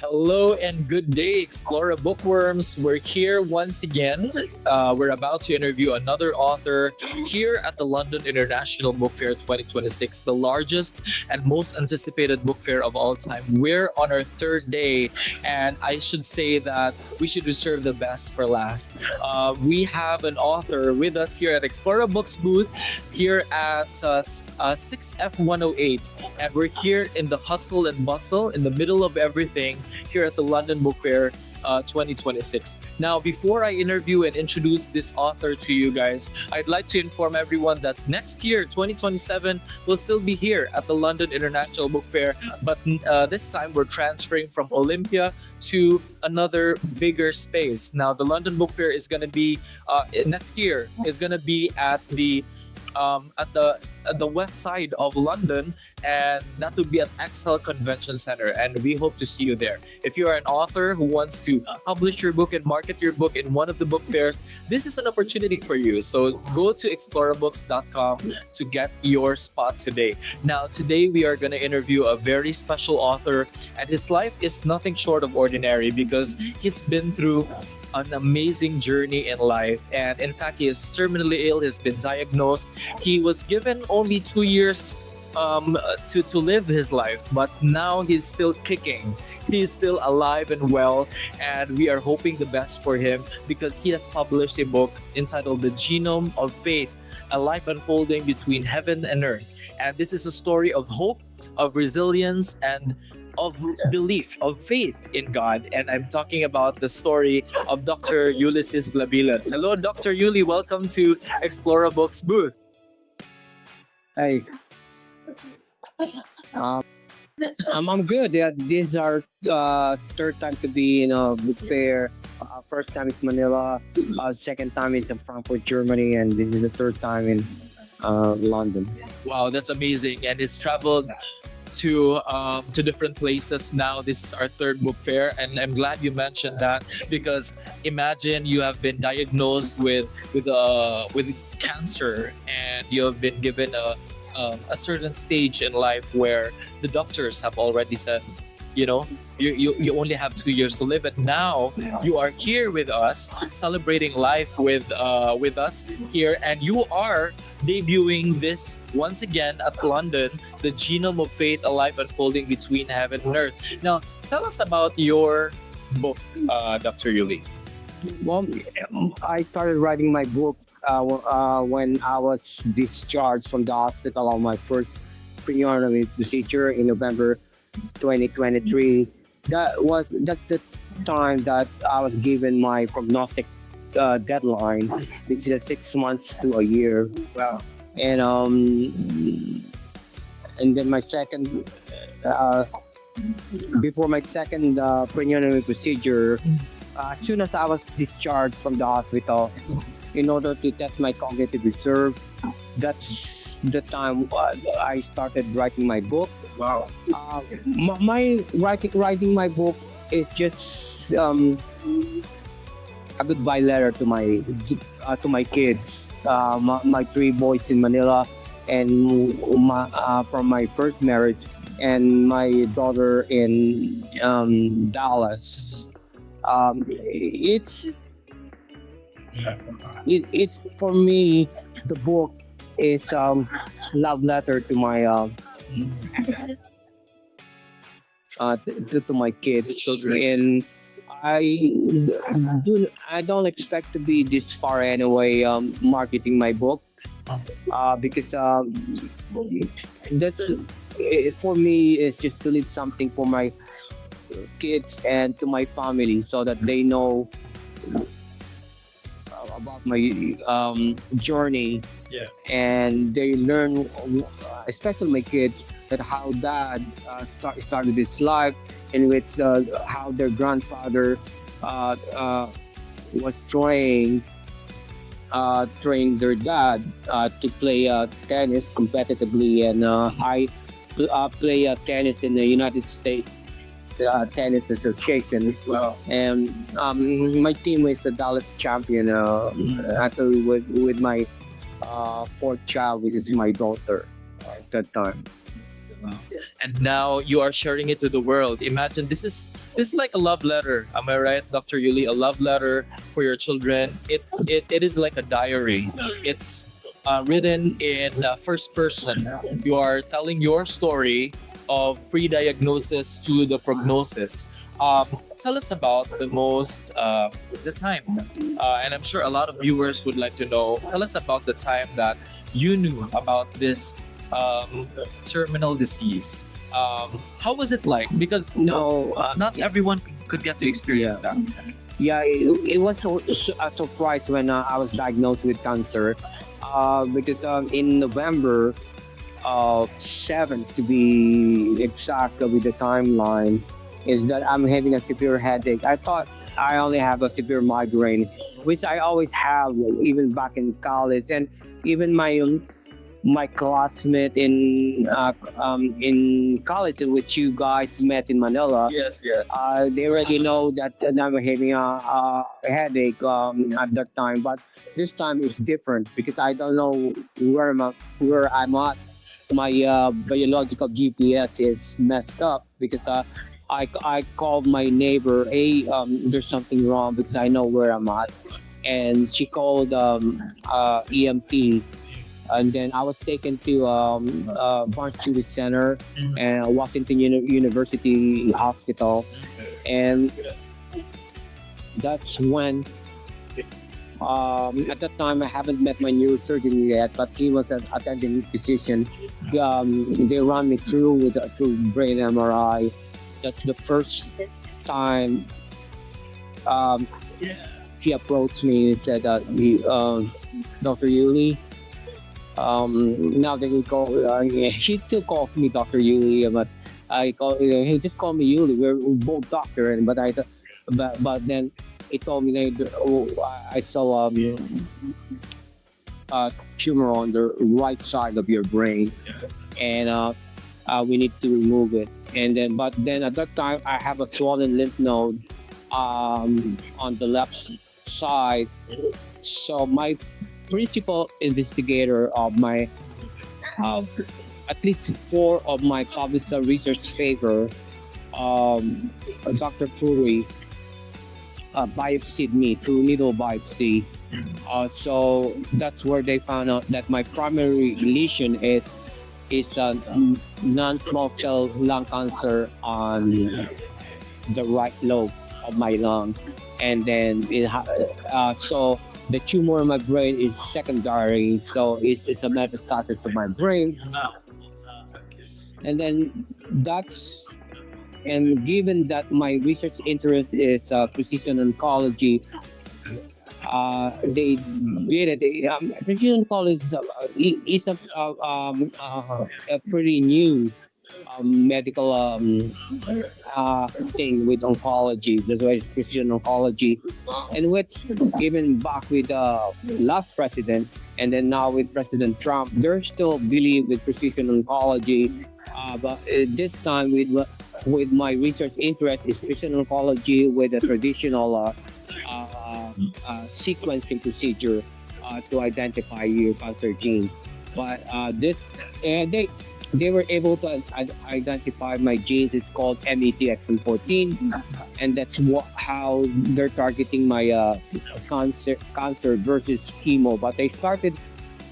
Hello and good day, Explora Bookworms. We're here once again. We're about to interview another author here at the London International Book Fair 2026, the largest and most anticipated book fair of all time. We're on our third day, and I should say that we should reserve the best for last. We have an author with us here at Explora Books booth here at 6F108, and we're here in the hustle and bustle in the middle of everything here at the London Book Fair 2026. Now, before I interview and introduce this author to you guys, I'd like to inform everyone that next year, 2027, we'll still be here at the London International Book Fair, but this time we're transferring from Olympia to another bigger space. Now, the London Book Fair is going to be next year is going to be at the west side of London, and that would be at Excel Convention Center, and we hope to see you there. If you are an author who wants to publish your book and market your book in one of the book fairs, this is an opportunity for you. So go to explorabooks.com to get your spot today. Now, today we are going to interview a very special author, and his life is nothing short of ordinary because he's been through an amazing journey in life, and in fact he is terminally ill. He's been diagnosed. He was given only 2 years to live his life, but now he's still kicking. He's still alive and well, and we are hoping the best for him because he has published a book entitled The Genome of Faith, a life unfolding between heaven and earth. And this is a story of hope, of resilience, and of belief, of faith in God. And I'm talking about the story of Dr. Ulysses Labilles. Hello, Dr. Uli. Welcome to Explora Books booth. Hey, I'm good. Yeah, this is our third time to be in a book fair. First time is Manila. Second time is in Frankfurt, Germany, and this is the third time in London. Wow, that's amazing. And it's traveled to different places now. This is our third book fair, and I'm glad you mentioned that because imagine you have been diagnosed with cancer, and you have been given a certain stage in life where the doctors have already said, you know, you only have 2 years to live, and now you are here with us celebrating life with us here, and you are debuting this once again at London, The Genome of Faith, a life unfolding between heaven and earth. Now, tell us about your book, Dr. Uli. Well, I started writing my book when I was discharged from the hospital on my first preoperative procedure in November 2023. That's the time that I was given my prognostic deadline. This is 6 months to a year. Wow. And then my second before my second preoperative procedure, as soon as I was discharged from the hospital, in order to test my cognitive reserve, that's the time I started writing my book. Wow. My writing my book is just a goodbye letter to my kids, my 3 boys in Manila, and from my first marriage, and my daughter in Dallas. It's for me, the book is love letter to my to my kids, children. And I don't expect to be this far anyway, marketing my book, because that's for me, it's just to leave something for my kids and to my family so that they know about my journey. Yeah. And they learn, especially my kids, that how dad started his life, in which how their grandfather was trained their dad to play tennis competitively, and I play tennis in the United States Tennis Association. Wow. And my team is the Dallas champion, actually with my fourth child, which is my daughter at that time. And now you are sharing it to the world. Imagine this is like a love letter. Am I right, Dr. Yuli? A love letter for your children. It is like a diary. It's written in first person. You are telling your story of pre-diagnosis to the prognosis. Tell us about the time, and I'm sure a lot of viewers would like to know. Tell us about the time that you knew about this terminal disease. How was it like? Because No, not everyone could get to experience that. yeah, it was a surprise when I was diagnosed with cancer. Because in November 7th, to be exact with the timeline, is that I'm having a severe headache. I thought I only have a severe migraine, which I always have, even back in college, and even my classmate in college, in which you guys met in Manila. Yes, yes. They already know that I'm having a headache at that time, but this time it's different because I don't know where I'm at. My biological GPS is messed up because I called my neighbor. Hey, there's something wrong because I know where I'm at, and she called EMT. And then I was taken to Barnes Jewish Center and Washington University Hospital, and that's when at that time I haven't met my neurosurgeon yet, but he was an attending physician. They ran me through brain MRI. That's the first time he approached me and said that Dr. Yuli. Now that he still calls me Dr. Yuli, but I call hey, just call me Yuli. We're both doctor, but then he told me that I saw a tumor on the right side of your brain, and we need to remove it. But then at that time I have a swollen lymph node on the left side. So my principal investigator of my at least 4 of my published research paper, Dr. Puri, biopsied me through needle biopsy. So that's where they found out that my primary lesion is a non-small cell lung cancer on the right lobe of my lung, and then so the tumor in my brain is secondary, so it's a metastasis of my brain. And then given that my research interest is precision oncology, they did it. Precision oncology is a pretty new medical thing with oncology. That's why it's precision oncology, and which even back with the last president, and then now with President Trump, they're still believe with precision oncology. But this time with my research interest is precision oncology with a traditional sequencing procedure to identify your cancer genes. But they were able to identify my genes. It's called METXM14, and that's how they're targeting my cancer versus chemo. But they started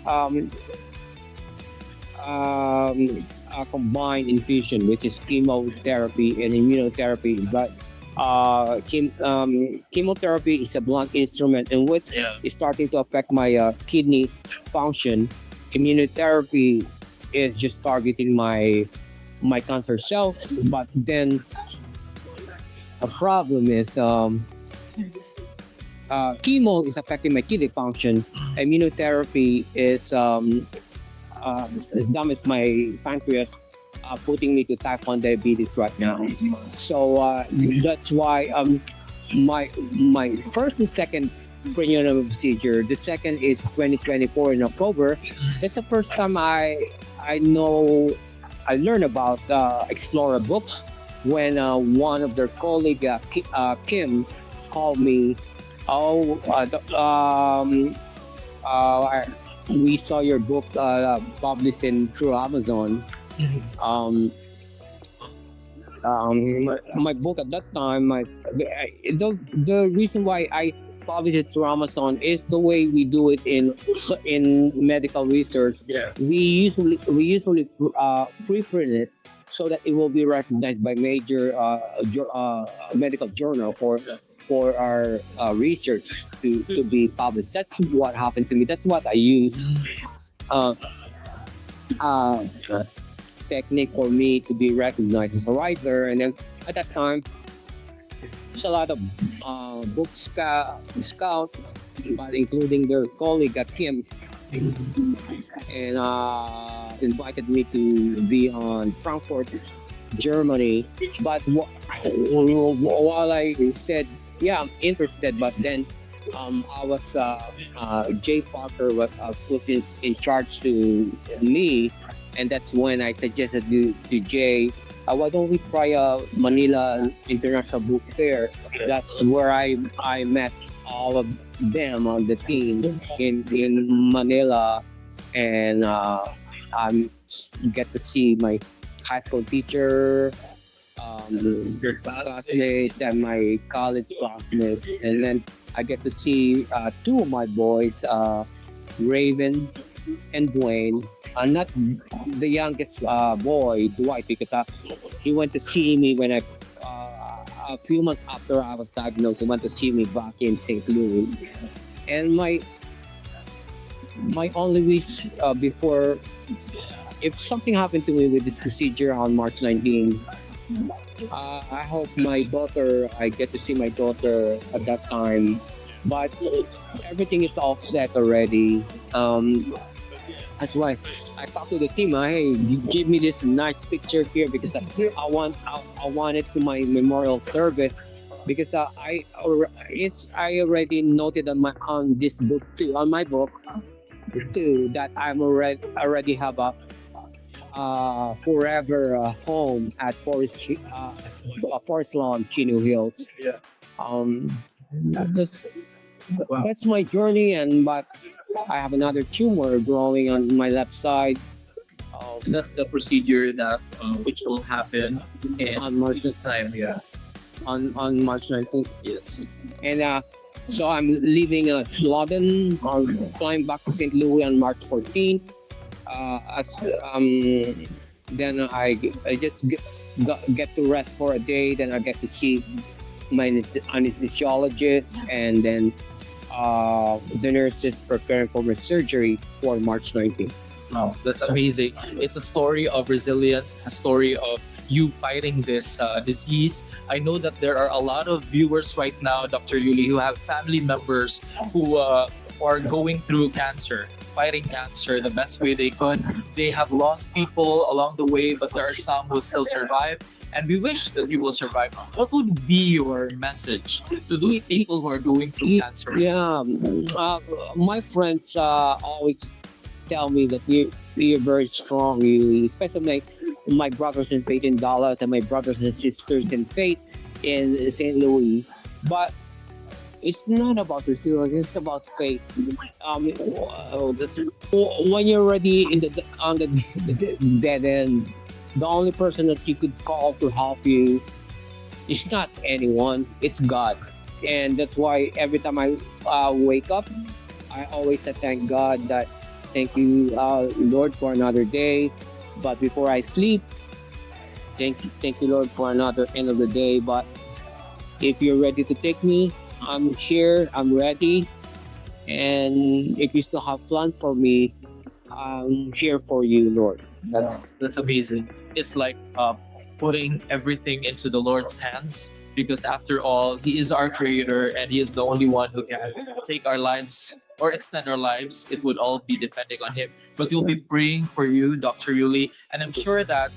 a combined infusion, which is chemotherapy and immunotherapy. But chemotherapy is a blunt instrument, and which is starting to affect my kidney function. Immunotherapy is just targeting my cancer cells, but then a problem is chemo is affecting my kidney function. Immunotherapy is damaged my pancreas, putting me to type 1 diabetes right now. So that's why my first and second cranial procedure. The second is 2024 in October. That's the first time I learned about Explora Books when one of their colleague Kim called me. We saw your book published through Amazon, Um, my book at that time, the reason why I published it through Amazon is the way we do it in medical research. Yeah. We usually preprint it so that it will be recognized by major medical journal for our research to be published. That's what happened to me. That's what I use. Uh, uh, Technique for me to be recognized as a writer. And then at that time, there's a lot of book scouts, but including their colleague Kim, and invited me to be on Frankfurt, Germany. But while I said, yeah, I'm interested, but then I was Jay Parker was put in charge to me, and that's when I suggested to Jay, why don't we try a Manila International Book Fair? That's where I met all of them on the team in Manila, and I get to see my high school teacher, classmates, and my college classmates, and then I get to see two of my boys, Raven and Dwayne. Not the youngest boy, Dwight, because he went to see me when a few months after I was diagnosed. He went to see me back in St. Louis. And my only wish before, if something happened to me with this procedure on March 19, I hope my daughter, I get to see my daughter at that time. But everything is all set already. That's why I talked to the team. Hey, give me this nice picture here because I want it to my memorial service, because I already noted on this book too, on my book too, that I'm already have a forever home at Forest Lawn, Chino Hills. Yeah. That's my journey, but I have another tumor growing on my left side. That's the procedure that which will happen On March this time. Yeah. on March 19th. Yes. And so I'm leaving London, flying back to St. Louis on March 14th. Then I just get to rest for a day. Then I get to see my anesthesiologist, and then the nurse is preparing for my surgery for March 19th. Wow, that's amazing. It's a story of resilience. It's a story of you fighting this disease. I know that there are a lot of viewers right now, Dr. Yuli, who have family members who are going through cancer, fighting cancer the best way they could. They have lost people along the way, but there are some who still survive. And we wish that you will survive. What would be your message to those people who are going through cancer? Yeah, my friends always tell me that you're very strong. You, especially my brothers in faith in Dallas and my brothers and sisters in faith in St. Louis. But it's not about resilience. It's about faith. When you're already on the dead end, the only person that you could call to help you is not anyone. It's God. And that's why every time I wake up, I always say thank God, that thank you, Lord, for another day. But before I sleep, thank you, Lord, for another end of the day. But if you're ready to take me, I'm here, I'm ready. And if you still have plan for me, I'm here for you, Lord. That's amazing. It's like putting everything into the Lord's hands, because after all, He is our creator and He is the only one who can take our lives or extend our lives. It would all be depending on Him. But we'll be praying for you, Dr. Yuli, and I'm sure that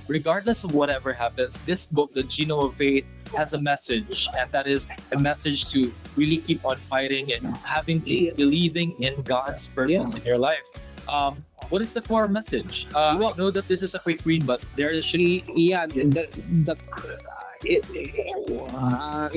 regardless of whatever happens, this book, The Genome of Faith, has a message, and that is a message to really keep on fighting and having faith, believing in God's purpose in your life. What is the core message? I know that this is a quick read, but there should be... In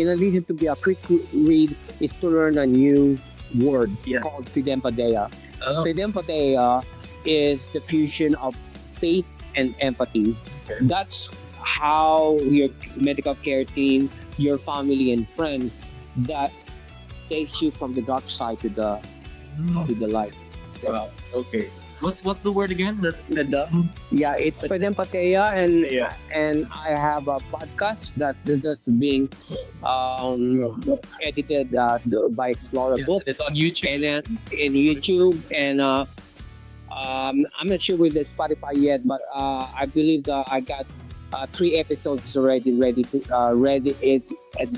addition to be a quick read, is to learn a new word called 𝘓𝘓𝘧𝘓. 𝘓𝘓𝘧𝘓 is the fusion of faith and empathy. That's how your medical care team, your family and friends, that takes you from the dark side to the light. Wow. Okay. What's the word again? That's Peda. Yeah, it's Pedempatea, and Yeah. and I have a podcast that is just being edited by Explora Books, It's on YouTube. and then in YouTube, and I'm not sure with the Spotify yet, but I believe that I got 3 episodes already ready to ready. It's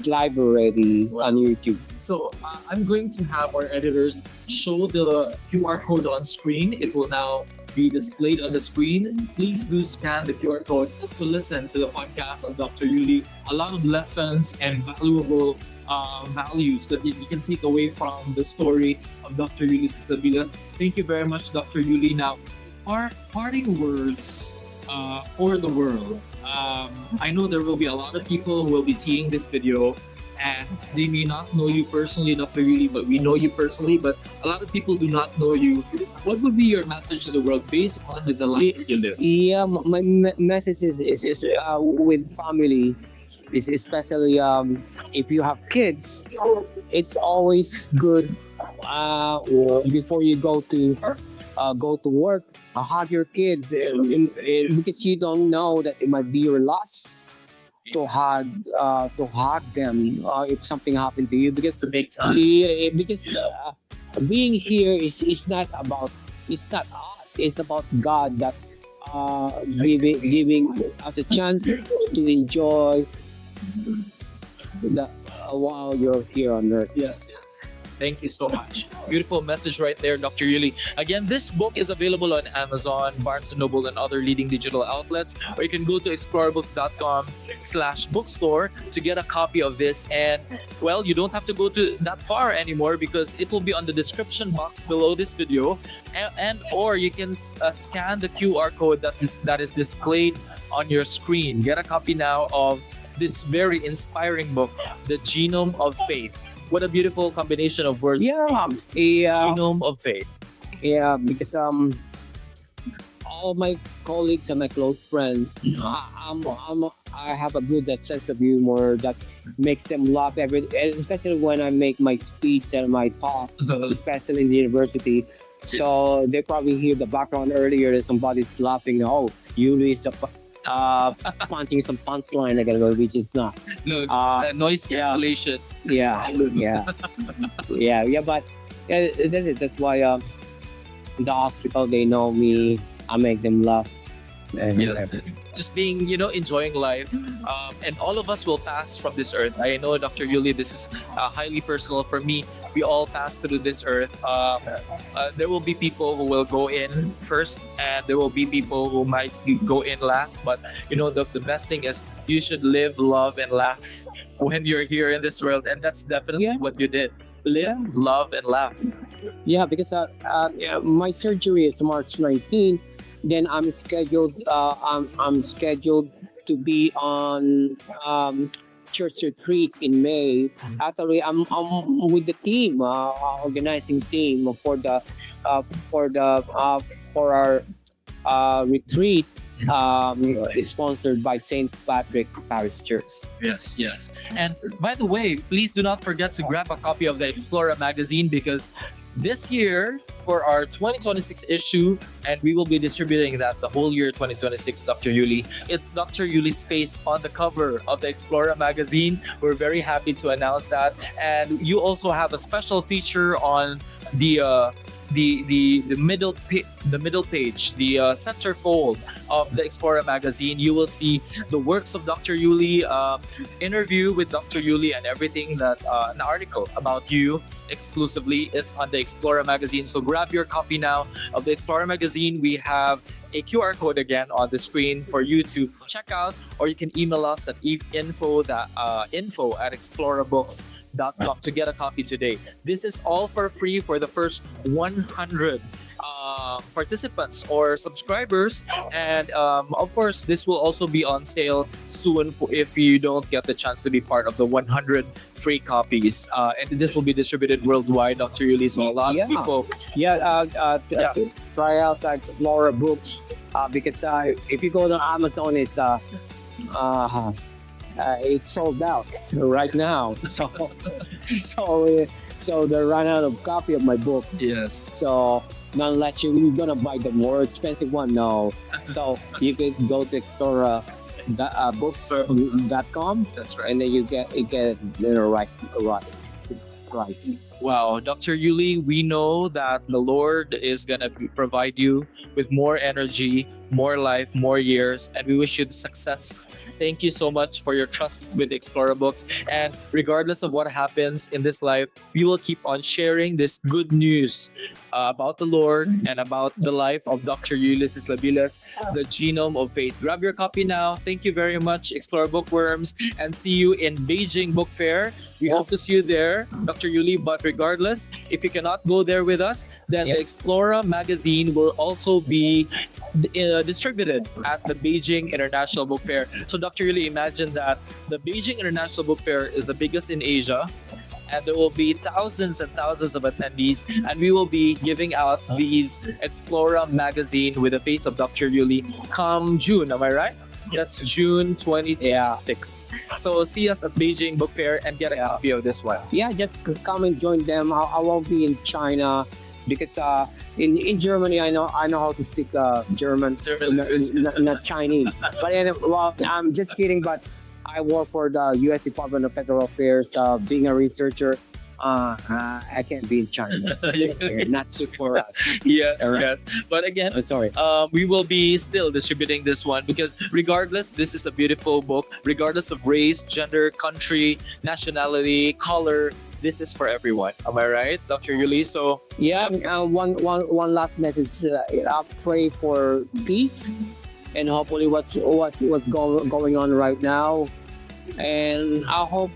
live already on YouTube. So I'm going to have our editors show the QR code on screen. It will now be displayed on the screen. Please do scan the QR code just to listen to the podcast of Dr. Yuli. A lot of lessons and valuable values that you can take away from the story of Dr. Ulysses Labilles. Thank you very much, Dr. Yuli. Now, our parting words for the world. I know there will be a lot of people who will be seeing this video, and they may not know you personally, Dr. Yuli, but we know you personally. But a lot of people do not know you. What would be your message to the world based on the life that you live? Yeah, my message is with family. Is especially if you have kids, it's always good before you go to work. Hug your kids, because you don't know that it might be your last to hug them if something happened to you. Because To make time. because being here is not about, it's not us. It's about God that giving us a chance to enjoy while you're here on earth. Yes, yes. Thank you so much. Beautiful message right there, Dr. Yuli. Again, this book is available on Amazon, Barnes & Noble, and other leading digital outlets. Or you can go to explorabooks.com/bookstore to get a copy of this. And, well, you don't have to go to that far anymore because it will be on the description box below this video. Or you can scan the QR code that is displayed on your screen. Get a copy now of this very inspiring book, The Genome of Faith. What a beautiful combination of words. Yeah, Genome of Faith. yeah, because all my colleagues and my close friends, I have a good sense of humor that makes them laugh especially when I make my speech and my talk, especially in the university. So they probably hear the background earlier that somebody's laughing. Oh, Yuli is punching some punchline again, which is not. No, noise cancellation. Yeah. But that's it. That's why the hospital, they know me. I make them laugh. And Yes. Just being, enjoying life. And all of us will pass from this earth. I know, Dr. Yuli, this is highly personal for me. We all pass through this earth. There will be people who will go in first, and there will be people who might go in last. But, the best thing is you should live, love, and laugh when you're here in this world. And that's definitely what you did. Live, love, and laugh. Yeah, because my surgery is March 19. Then I'm scheduled. I'm scheduled to be on church retreat in May. Actually, I'm with the team, organizing team for our retreat. Sponsored by St. Patrick Parish Church. Yes, yes. And by the way, please do not forget to grab a copy of the Explora magazine, because this year, for our 2026 issue, and we will be distributing that the whole year 2026, Dr. Yuli, it's Dr. Yuli's face on the cover of the Explora magazine. We're very happy to announce that. And you also have a special feature on the middle page, the centerfold of the Explora magazine. You will see the works of Dr. Yuli, interview with Dr. Yuli, and everything that an article about you exclusively. It's on the Explora magazine. So grab your copy now of the Explora magazine. We have a QR code again on the screen for you to check out, or you can email us at info@explorabooks.com to get a copy today. This is all for free for the first 100 participants or subscribers, and of course this will also be on sale soon if you don't get the chance to be part of the 100 free copies, and this will be distributed worldwide, Dr. Yuli. So a lot of people Try out Explora Books. because if you go to Amazon, it's sold out right now. So they run out of copy of my book. Yes. So unless you're gonna buy the more expensive one, no. So you can go to Explora books.com, That's right. and then you get right price. Wow, Dr. Yuli, we know that the Lord is going to provide you with more energy, more life, more years, and we wish you success. Thank you so much for your trust with Explora Books. And regardless of what happens in this life, we will keep on sharing this good news about the Lord and about the life of Dr. Ulysses Labilles, the Genome of Faith. Grab your copy now. Thank you very much, Explora Bookworms, and see you in Beijing Book Fair. We hope to see you there, Dr. Yuli. But regardless, if you cannot go there with us, then the Explora magazine will also be distributed at the Beijing International Book Fair. So Dr. Yuli, imagine that the Beijing International Book Fair is the biggest in Asia, and there will be thousands and thousands of attendees, and we will be giving out these Explora magazine with the face of Dr. Yuli come June, am I right? That's June 26. So see us at Beijing Book Fair and get a copy of this one. Yeah, just come and join them. I won't be in China because in Germany I know how to speak German, not Chinese. But anyway, well, I'm just kidding. But I work for the U.S. Department of Federal Affairs, being a researcher. I can't be in China. Not for us. Yes, All right. yes. But again, Sorry. we will be still distributing this one because regardless, this is a beautiful book. Regardless of race, gender, country, nationality, color, this is for everyone. Am I right, Dr. Yuli? So Yeah. One last message. I pray for peace, and hopefully what's going on right now. And I hope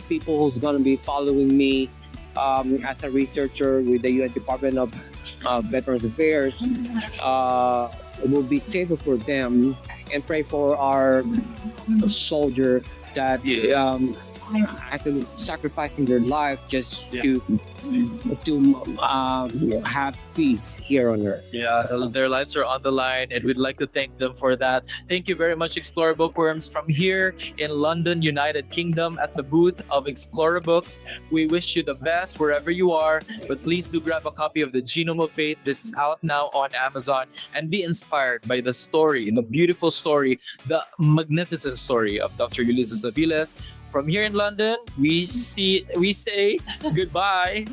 people who's going to be following me as a researcher with the U.S. Department of Veterans Affairs will be safer for them, and pray for our soldier that actually sacrificing their life just to have peace here on earth. yeah, their lives are on the line, and we'd like to thank them for that. Thank you very much, Explora Bookworms, from here in London, United Kingdom, at the booth of Explora Books. We wish you the best wherever you are, but please do grab a copy of the Genome of Faith. This is out now on Amazon, and be inspired by the story, the beautiful story, the magnificent story of Dr. Ulysses Labilles. From here in London, we say goodbye.